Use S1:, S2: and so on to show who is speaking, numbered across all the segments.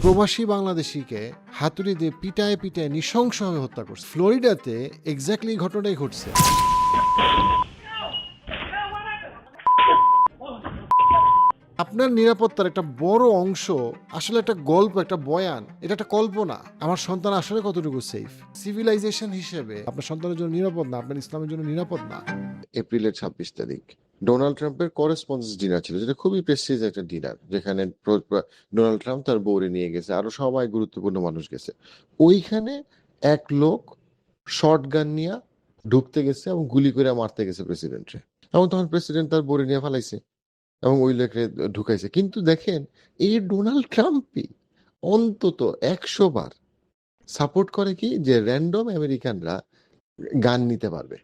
S1: প্রবাসী বাংলাদেশিকে হাতুড়ি দিয়ে পিটায় পিটায় নৃশংসভাবে হত্যা করছে। ফ্লোরিডাতে এক্স্যাক্টলি ঘটনাই ঘটছে। আপনার নিরাপত্তার একটা বড় অংশ আসলে একটা গল্প, একটা বয়ান, এটা একটা কল্পনা। আমার সন্তান আসলে কতটুকু সেফ? সিভিলাইজেশন হিসেবে আপনার সন্তানের জন্য নিরাপদ না, আপনার ইসলামের জন্য নিরাপদ না।
S2: এপ্রিলের 26 তারিখ ডোনাল্ড ট্রাম্পের করেসপন্ডেন্স ডিনার ছিল, যেটা খুবই প্রেস্টিজ একটা ডিনার, যেখানে ডোনাল্ড ট্রাম্প তার বউরে নিয়ে গেছে, আরো সবাই গুরুত্বপূর্ণ মানুষ গেছে। ওইখানে এক লোক শর্ট গান নিয়ে ঢুকতে গেছে এবং গুলি করে মারতে গেছে প্রেসিডেন্টে, এবং তখন প্রেসিডেন্ট তার বউরে নিয়ে ফালাইছে এবং ওই লোককে ঢুকাইছে। কিন্তু দেখেন, এই ডোনাল্ড ট্রাম্পই অন্তত 100 বার সাপোর্ট করে কি যে র্যান্ডম আমেরিকানরা গান নিতে পারবে।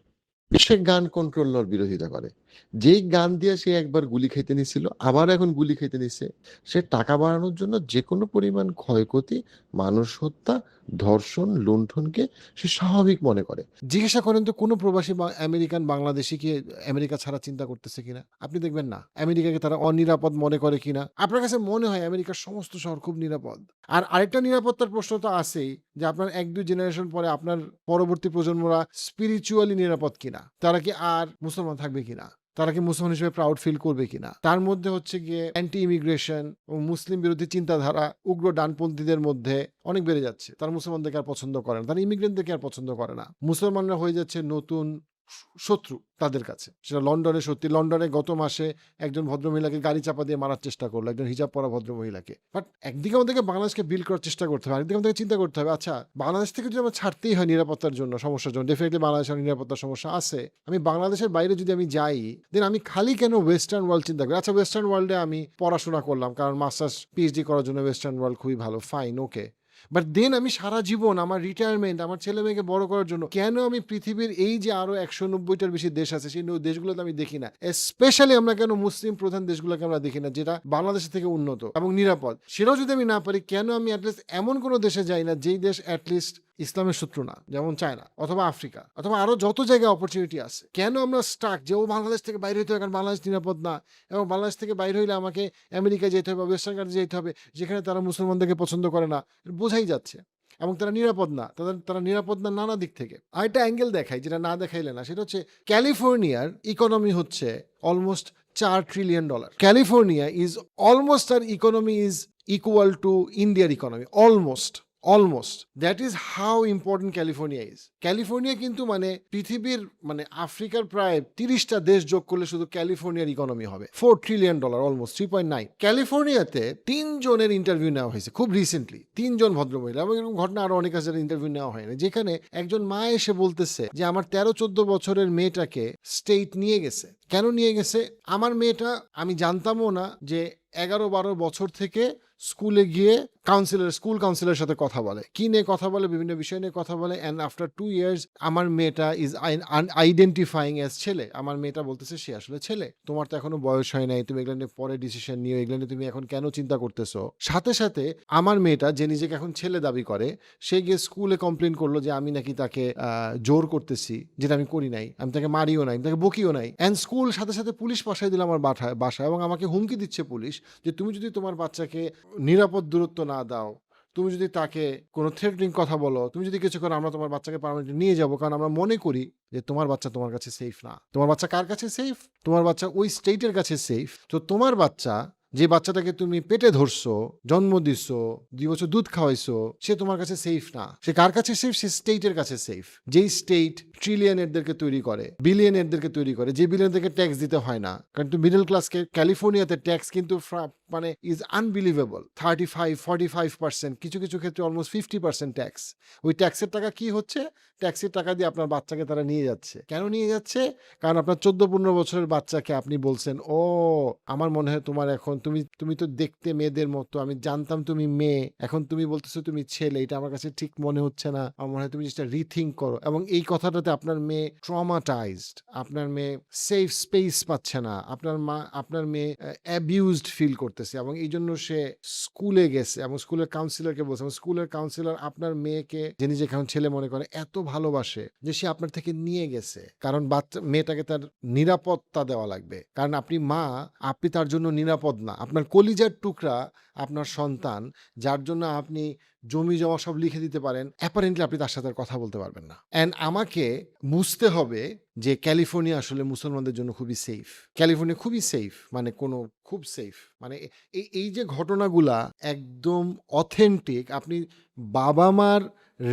S2: সে গান কন্ট্রোলার বিরোধিতা করে। যেই গান দিয়ে সে একবার গুলি খাইতে নিছিল, আবার এখন গুলি খাইতে নিছে। সে টাকা বাড়ানোর জন্য যে কোনো পরিমাণ ক্ষয়ক্ষতি, মানুষ হত্যা, ধর্ষণ, লুণ্ঠনকে সে স্বাভাবিক মনে করে।
S1: জিজ্ঞাসা করেন তো কোনো প্রবাসী বা আমেরিকান বাংলাদেশি কি আমেরিকা ছাড়া চিন্তা করতেছে কিনা? আপনি দেখবেন না। আমেরিকাকে তারা অনিরাপদ মনে করে কিনা? আপনার কাছে মনে হয় আমেরিকার সমস্ত শহর খুব নিরাপদ? আর আরেকটা নিরাপত্তার প্রশ্ন তো আছেই, যে আপনার 1-2 জেনারেশন পরে আপনার পরবর্তী প্রজন্মরা স্পিরিচুয়ালি নিরাপদ কিনা? তারা কি আর মুসলমান থাকবে কিনা? তারা কি মুসলমান হিসেবে প্রাউড ফিল করবে কিনা? তার মধ্যে হচ্ছে গিয়ে অ্যান্টি ইমিগ্রেশন ও মুসলিম বিরোধী চিন্তাধারা উগ্র ডানপন্থীদের মধ্যে অনেক বেড়ে যাচ্ছে। তারা মুসলমানদেরকে আর পছন্দ করে না, তারা ইমিগ্রেন্টদেরকে আর পছন্দ করে না। মুসলমানরা হয়ে যাচ্ছে নতুন শত্রু তাদের কাছে। সেটা লন্ডনে সত্যি। লন্ডনে গত মাসে একজন ভদ্রমহিলাকে গাড়ি চাপা দিয়ে মারার চেষ্টা করলো, একজন হিজাব পরা ভদ্রমহিলাকে। বাট একদিকে আমাদেরকে বাংলাদেশকে বিল্ড করার চেষ্টা করতে হবে, আরেকদিকে আমাদেরকে চিন্তা করতে হবে, আচ্ছা বাংলাদেশ থেকে যদি আমার ছাড়তেই হয় নিরাপত্তার জন্য, সমস্যার জন্য, ডেফিনেটলি বাংলাদেশের নিরাপত্তার সমস্যা আছে। আমি বাংলাদেশের বাইরে যদি আমি যাই, দেন আমি খালি কেন ওয়েস্টার্ন ওয়ার্ল্ড চিন্তা করি? আচ্ছা ওয়েস্টার্ন ওয়ার্ল্ডে আমি পড়াশোনা করলাম, কারণ মাস্টার্স পিএইচডি করার জন্য ওয়েস্টার্ন ওয়ার্ল্ড খুবই ভালো, ফাইন, ওকে। বাট দেন আমি সারা জীবন আমার রিটায়ারমেন্ট, আমার ছেলে মেয়েকে বড় করার জন্য কেন আমি পৃথিবীর এই যে আরো 190টার বেশি দেশ আছে, সেই দেশগুলোতে আমি দেখি না? স্পেশালি আমরা কেন মুসলিম প্রধান দেশগুলোকে আমরা দেখি না, যেটা বাংলাদেশের থেকে উন্নত এবং নিরাপদ? সেটাও যদি আমি না পারি, কেন আমি অ্যাটলিস্ট এমন কোনো দেশে যাই না যেই দেশ অ্যাটলিস্ট ইসলামের শত্রু না, যেমন চায়না অথবা আফ্রিকা অথবা আরো যত জায়গায় অপরচুনিটি আছে? কেন আমরা স্টাক যে ও বাংলাদেশ থেকে বাইরে হইতে হবে, কারণ বাংলাদেশ নিরাপদ না, এবং বাংলাদেশ থেকে বাইরে হইলে আমাকে আমেরিকায় যেতে হবে, ওয়েস্টার্ন কান্ট্রি যেতে হবে, যেখানে তারা মুসলমানদেরকে পছন্দ করে না? বোঝাই যাচ্ছে। এবং তারা নিরাপদ না, তারা নিরাপদ না নানা দিক থেকে। আরেকটা অ্যাঙ্গেল দেখাই, যেটা না দেখাইলে না, সেটা হচ্ছে ক্যালিফোর্নিয়ার ইকোনমি হচ্ছে almost $4 trillion. California is almost, আর ইকোনমি ইজ ইকুয়াল টু ইন্ডিয়ার economy, almost that is how important California is. California কিন্তু মানে পৃথিবীর, মানে আফ্রিকার প্রায় 30টা দেশ যোগ করলে শুধু ক্যালিফোর্নিয়ার ইকোনমি হবে $4 ট্রিলিয়ন, অলমোস্ট 3.9। ক্যালিফোর্নিয়াতে 3 জনের ইন্টারভিউ নেওয়া হয়েছে খুব রিসেন্টলি, 3 জন ভদ্রমহিলা, এবং এরকম ঘটনা আরো অনেক আছে ইন্টারভিউ নেওয়া হয়নি, যেখানে একজন মা এসে বলতেছে যে আমার 13-14 বছরের মেয়েটাকে স্টেট নিয়ে গেছে। কেন নিয়ে গেছে? আমার মেয়েটা, আমি জানতামও না যে 11-12 বছর থেকে স্কুলে গিয়ে স্কুল কাউন্সিলের সাথে কথা বলে, কি নিয়ে কথা বলে, বিভিন্ন বিষয় নিয়ে কথা বলে। অ্যান্ড আফটার 2 ইয়ার্স আমার মেয়েটা ইজ আইডেন্টিফাইং অ্যাজ ছেলে। আমার মেয়েটা বলতেছে সে আসলে ছেলে। তোমার তো এখনো বয়স হয় নাই, তুমি এগুলো নিয়ে পরে ডিসিশন নিও, এগুলো নিয়ে তুমি এখন কেন চিন্তা করতেছো? সাথে সাথে আমার মেয়েটা, যে নিজেকে এখন ছেলে দাবি করে, সে গিয়ে স্কুলে কমপ্লেন করলো যে আমি নাকি তাকে জোর করতেছি, যেটা আমি করি নাই, আমি তাকে মারিও নাই, তাকে বকিও নাই। অ্যান্ড স্কুল সাথে সাথে পুলিশ পাঠাই দিল আমার বাসায়, এবং আমাকে হুমকি দিচ্ছে পুলিশ যে তুমি যদি তোমার বাচ্চাকে নিরাপদ দূরত্ব না দাও, তুমি যদি তাকে কোনো থ্রেটনিং কথা বলো, তুমি যদি কিছু করো, আমরা তোমার বাচ্চাকে পার্মানেন্টলি নিয়ে যাবো, কারণ আমরা মনে করি যে তোমার বাচ্চা তোমার কাছে সেফ না। তোমার বাচ্চা কার কাছে সেফ? তোমার বাচ্চা ওই স্টেটের কাছে সেফ। তো তোমার বাচ্চা, যে বাচ্চাটাকে তুমি পেটে ধরছো, জন্ম দিছো, 2 বছর দুধ খাওয়াইছো, সে তোমার কাছে সেফ না। সে কার কাছে সেফ? সে স্টেটের কাছে সেফ, যেই স্টেট ট্রিলিয়নেরদেরকে তৈরি করে, বিলিয়নেরদেরকে তৈরি করে, যে বিলিয়নেরদেরকে ট্যাক্স দিতে হয় না। কারণ তুমি মিডল ক্লাসকে, ক্যালিফোর্নিয়াতে ট্যাক্স কিন্তু মানে ইজ আনবিলিভেবল, 35-45%, কিছু কিছু ক্ষেত্রে অলমোস্ট 50% ট্যাক্স। ওই ট্যাক্সের টাকা কি হচ্ছে? ট্যাক্সের টাকা দিয়ে আপনার বাচ্চাকে তারা নিয়ে যাচ্ছে। কেন নিয়ে যাচ্ছে? কারণ আপনার 14-15 বছরের বাচ্চাকে আপনি বলছেন, ও আমার মনে হয় তোমার এখন, তুমি তো দেখতে মেয়েদের মতো, আমি জানতাম তুমি মেয়ে, এখন তুমি বলতেছো তুমি ছেলে, এটা আমার কাছে ঠিক মনে হচ্ছে না, আমার মনে হয় তুমি যেটা রিথিঙ্ক করো। এবং এই কথাটাতে আপনার মেয়ে ট্রমাটাইজড, আপনার মেয়ে সেফ স্পেস পাচ্ছে না, আপনার মেয়ে অ্যাবিউজড ফিল করতেছে, এবং এই জন্য সে স্কুলে গেছে এবং স্কুলের কাউন্সিলরকে বলছে, এবং স্কুলের কাউন্সিলর আপনার মেয়েকে, যে নিজেকে এখন ছেলে মনে করে, এত ভালোবাসে যে সে আপনার থেকে নিয়ে গেছে, কারণ মেয়েটাকে তার নিরাপত্তা দেওয়া লাগবে। কারণ আপনি মা, আপনি তার জন্য নিরাপদ না, আপনার কলিজার টুকরা আপনার সন্তান, যার জন্য আপনি জমি-জমা সব লিখে দিতে পারেন, অ্যাপারেন্টলি আপনি তার সাথে আর কথা বলতে পারবেন না। অ্যান্ড আমাকে বুঝতে হবে যে ক্যালিফোর্নিয়া আসলে মুসলমানদের জন্য খুবই সেফ। ক্যালিফোর্নিয়া খুবই সেফ, মানে কোনো খুব সেফ। মানে এই যে ঘটনাগুলা একদম অথেন্টিক, আপনি বাবা-মার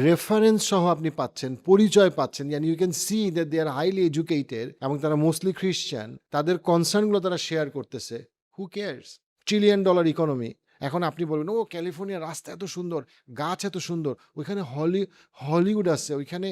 S1: রেফারেন্স সহ আপনি পাচ্ছেন, পরিচয় পাচ্ছেন, and you can see that they are highly educated এবং তারা মোস্টলি খ্রিশ্চান। তাদের কনসার্নগুলো তারা শেয়ার করতেছে। Who cares? Trillion dollar economy. এখন আপনি বলবেন, ও ক্যালিফোর্নিয়ার রাস্তা এত সুন্দর, গাছ এত সুন্দর, ওইখানে হলিউড আছে, ওইখানে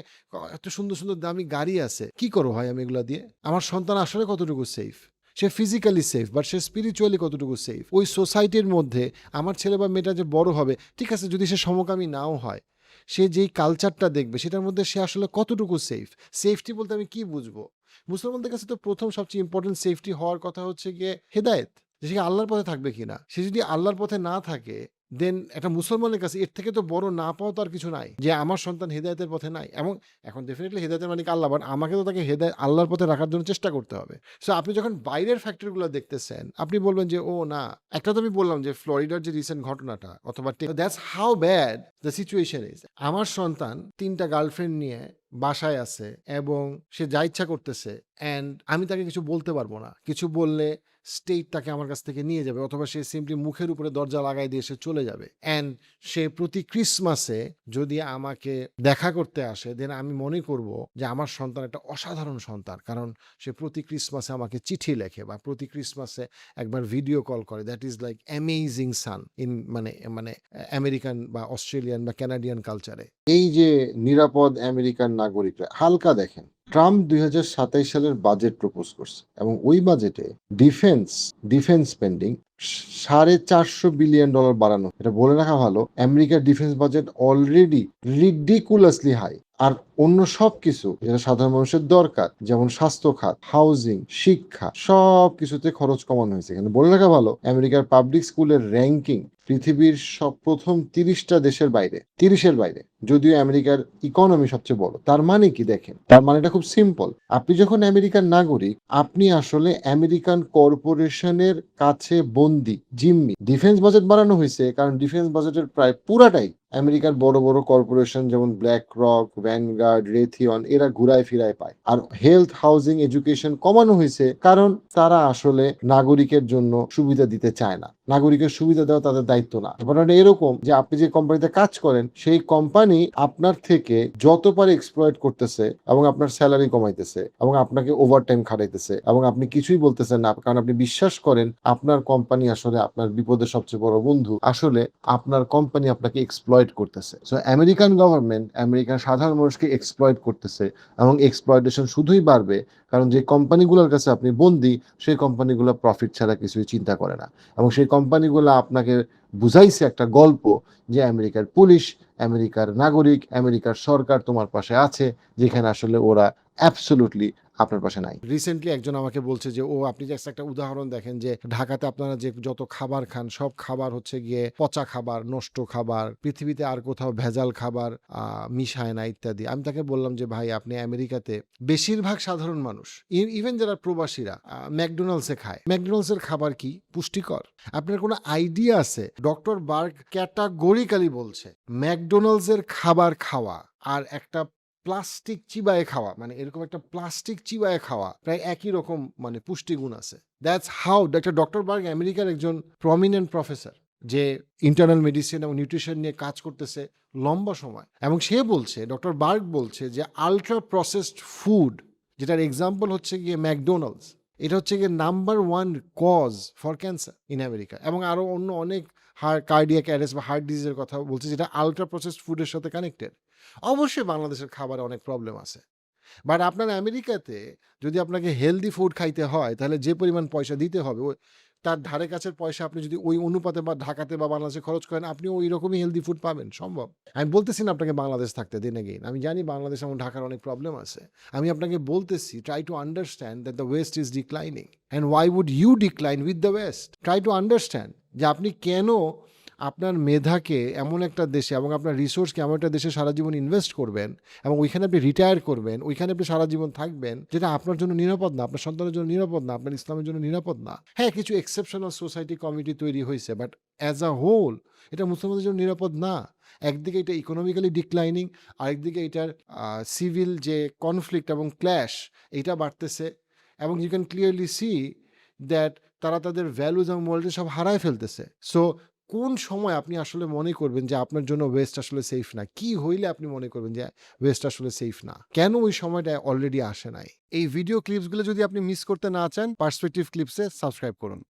S1: এত সুন্দর সুন্দর দামি গাড়ি আছে। কি করো ভাই আমি এগুলা দিয়ে? আমার সন্তান আসলে কতটুকু safe? Say physically safe, but say spiritually কতটুকু সেফ? ওই সোসাইটির মধ্যে আমার ছেলে বা মেয়েটা যে বড় হবে, ঠিক আছে, যদি সে সমকামী নাও হয়, সে যেই কালচারটা দেখবে সেটার মধ্যে সে আসলে কতটুকু সেফ? সেফটি বলতে আমি কি বুঝবো? মুসলমানদের কাছে তো প্রথম সবচেয়ে ইম্পর্টেন্ট সেফটি হওয়ার কথা হচ্ছে গিয়ে হেদায়েত, যে সে কি আল্লাহর পথে থাকবে কিনা। সে যদি আল্লাহর পথে না থাকে, দেন একটা মুসলমানের কাছে এর থেকে তো বড় না পাওয়া তো আর কিছু নাই, যে আমার সন্তান হেদায়েতের পথে নাই। এবং এখন ডেফিনেটলি হেদায়েতের মালিক আল্লাহ, বাট আমাকে তো তাকে আল্লাহর পথে রাখার জন্য চেষ্টা করতে হবে। সো আপনি যখন বাইরের ফ্যাক্টরগুলো দেখতেছেন, আপনি বলবেন যে ও না, একটা তো আমি বললাম যে ফ্লোরিডার যে রিসেন্ট ঘটনাটা, অথবা that's how bad the situation is. আমার সন্তান 3টা গার্লফ্রেন্ড নিয়ে বাসায় আছে এবং সে যা ইচ্ছা করতেছে, অ্যান্ড আমি তাকে কিছু বলতে পারবো না। কিছু বললে স্টেট তাকে আমার কাছ থেকে নিয়ে যাবে, অথবা সে সিম্পলি মুখের উপরে দরজা লাগাই দিয়ে সে চলে যাবে। অ্যান্ড সে প্রতি ক্রিসমাসে যদি আমাকে দেখা করতে আসে, দেন আমি মনে করব যে আমার সন্তান একটা অসাধারণ সন্তান, কারণ সে প্রতি ক্রিসমাসে আমাকে চিঠি লেখে বা প্রতি ক্রিসমাসে একবার ভিডিও কল করে। That is like amazing son in মানে মানে আমেরিকান বা অস্ট্রেলিয়ান বা কানাডিয়ান কালচারে।
S2: এই যে নিরাপদ আমেরিকান নাগরিকরা হালকা দেখেন, ট্রাম্প 2027 সালের বাজেট প্রপোজ করছে এবং ওই বাজেটে ডিফেন্স স্পেন্ডিং $450 বিলিয়ন বাড়ানো। এটা বলে রাখা ভালো, আমেরিকার ডিফেন্স বাজেট অলরেডি রিডিকুলাসলি হাই। আর অন্য সব কিছু যেটা সাধারণ মানুষের দরকার, যেমন স্বাস্থ্য খাত, হাউজিং, শিক্ষা, সব কিছুতে খরচ কমানো হয়েছে। এখানে বলে রাখা ভালো, আমেরিকার পাবলিক স্কুলের র্যাঙ্কিং পৃথিবীর প্রথম 30টা দেশের বাইরে, 30-এর বাইরে, যদিও আমেরিকার ইকোনমি সবচেয়ে বড়। তার মানে কি দেখেন, তার মানেটা খুব সিম্পল। আপনি যখন আমেরিকান নাগরিক, আপনি আসলে আমেরিকান কর্পোরেশনের কাছে বন্দী, জিম্মি। ডিফেন্স বাজেট বাড়ানো হয়েছে কারণ ডিফেন্স বাজেটের প্রায় পুরাটাই আমেরিকার বড় বড় কর্পোরেশন যেমন ব্ল্যাক রক, ভ্যানগার্ড, রেথিয়ন, এরা ঘুরায় ফিরায় পায়। আর হেলথ, হাউজিং, এডুকেশন কমানো হয়েছে কারণ তারা আসলে নাগরিকের জন্য সুবিধা দিতে চায় না। নাগরিকের সুবিধা দেওয়া তাদের দায়িত্ব না। ব্যাপারটা এরকম যে আপনি যে কোম্পানিতে কাজ করেন, সেই কোম্পানি আপনার থেকে যত পারে এক্সপ্লয়েট করতেছে এবং আপনার স্যালারি কমাইতেছে এবং আপনাকে ওভারটাইম খাটাইতেছে, এবং আপনি কিছুই বলতেছেন না কারণ আপনি বিশ্বাস করেন আপনার কোম্পানি আসলে আপনার বিপদের সবচেয়ে বড় বন্ধু। আসলে আপনার কোম্পানি আপনাকে এক্সপ্লয়েট করতেছে। সো আমেরিকান গভর্নমেন্ট আমেরিকান সাধারণ মানুষকে এক্সপ্লয়েট করতেছে, এবং এক্সপ্লয়টেশন শুধুই বাড়বে কারণ যে কোম্পানিগুলোর কাছে আপনি বন্দী, সেই কোম্পানিগুলো প্রফিট ছাড়া কিছুই চিন্তা করে না। এবং সেই কোম্পানিগুলো আপনাকে বুঝাইছে একটা গল্প যে আমেরিকার পুলিশ, আমেরিকার নাগরিক, আমেরিকার সরকার তোমার পাশে আছে, যেখানে আসলে ওরা অ্যাবসলিউটলি আপনার পাশে নাই।
S1: রিসেন্টলি একজন আমাকে বলছে যে ও, আপনি যে একটা উদাহরণ দেখেন যে ঢাকাতে আপনারা যে যত খাবার খান, সব খাবার হচ্ছে গিয়ে পচা খাবার, নষ্ট খাবার, পৃথিবীতে আর কোথাও ভেজাল খাবার মিশায় না ইত্যাদি। আমি তাকে বললাম যে ভাই, আপনি আমেরিকাতে বেশিরভাগ সাধারণ মানুষ, ইভেন যারা প্রবাসীরা, ম্যাকডোনাল্ডসে খায়। ম্যাকডোনাল্ডসের খাবার কি পুষ্টিকর? আপনার কোনো আইডিয়া আছে? ডক্টর বার্গ ক্যাটাগরিক্যালি বলছে ম্যাকডোনাল্ডসের খাবার খাওয়া আর একটা প্লাস্টিক চিবায়ে খাওয়া, মানে এরকম একটা প্লাস্টিক চিবায়ে খাওয়া, প্রায় একই রকম মানে পুষ্টিগুণ আছে। দ্যাটস হাউ ডক্টর বার্গ আমেরিকার একজন প্রমিনেন্ট প্রফেসর, যে ইন্টারনাল মেডিসিন এবং নিউট্রিশন নিয়ে কাজ করতেছে লম্বা সময়। এবং সে বলছে, ডক্টর বার্গ বলছে যে আলট্রা প্রসেসড ফুড, যেটার এক্সাম্পল হচ্ছে গিয়ে ম্যাকডোনাল্ডস, এটা হচ্ছে গিয়ে number 1 cause for cancer in America. এবং আরও অন্য অনেক কার্ডিয়াক অ্যারেস্ট বা হার্ট ডিজিজের কথা বলছে, যেটা আলট্রা প্রসেসড ফুডের সাথে কানেক্টেড। অবশ্যই বাংলাদেশের খাবারে অনেক প্রবলেম আছে, বাট আপনার আমেরিকাতে যদি আপনাকে হেলদি ফুড খাইতে হয়, তাহলে যে পরিমাণ পয়সা দিতে হবে, তার ধারে কাছের পয়সা আপনি যদি ওই অনুপাতে বা ঢাকাতে বা বাংলাদেশে খরচ করেন, আপনি ওই রকমই হেলদি ফুড পাবেন, সম্ভব। আমি বলতেছি না আপনাকে বাংলাদেশ থাকতে দিন এগেইন, আমি জানি বাংলাদেশ এবং ঢাকার অনেক প্রবলেম আছে। আমি আপনাকে বলতেছি, try to understand that the West is declining, and why would you decline with the West? Try to understand যে আপনি কেন আপনার মেধাকে এমন একটা দেশে এবং আপনার রিসোর্সকে এমন একটা দেশে সারা জীবন ইনভেস্ট করবেন এবং ওইখানে আপনি রিটায়ার করবেন, ওইখানে আপনি সারা জীবন থাকবেন, যেটা আপনার জন্য নিরাপদ না, আপনার সন্তানের জন্য নিরাপদ না, আপনার ইসলামের জন্য নিরাপদ না। হ্যাঁ, কিছু এক্সেপশনাল সোসাইটি কমিটি তৈরি হইছে, বাট অ্যাজ আ হোল এটা মুসলমানদের জন্য নিরাপদ না। একদিকে এটা ইকোনমিক্যালি ডিক্লাইনিং, আরেকদিকে এটার সিভিল যে কনফ্লিক্ট এবং ক্ল্যাশ এইটা বাড়তেছে এবং you can clearly see that তারা তাদের ভ্যালুজ এবং মোরালিটি সব হারায় ফেলতেছে। সো কোন সময় আপনি আসলে মনে করবেন যে আপনার জন্য ওয়েস্ট আসলে সেফ না? কি হইলে আপনি মনে করবেন যে ওয়েস্ট আসলে সেফ না? কেন ওই সময়টা অলরেডি আসে নাই? এই ভিডিও ক্লিপসগুলো যদি আপনি মিস করতে না চান, পার্সপেক্টিভ ক্লিপসে সাবস্ক্রাইব করুন।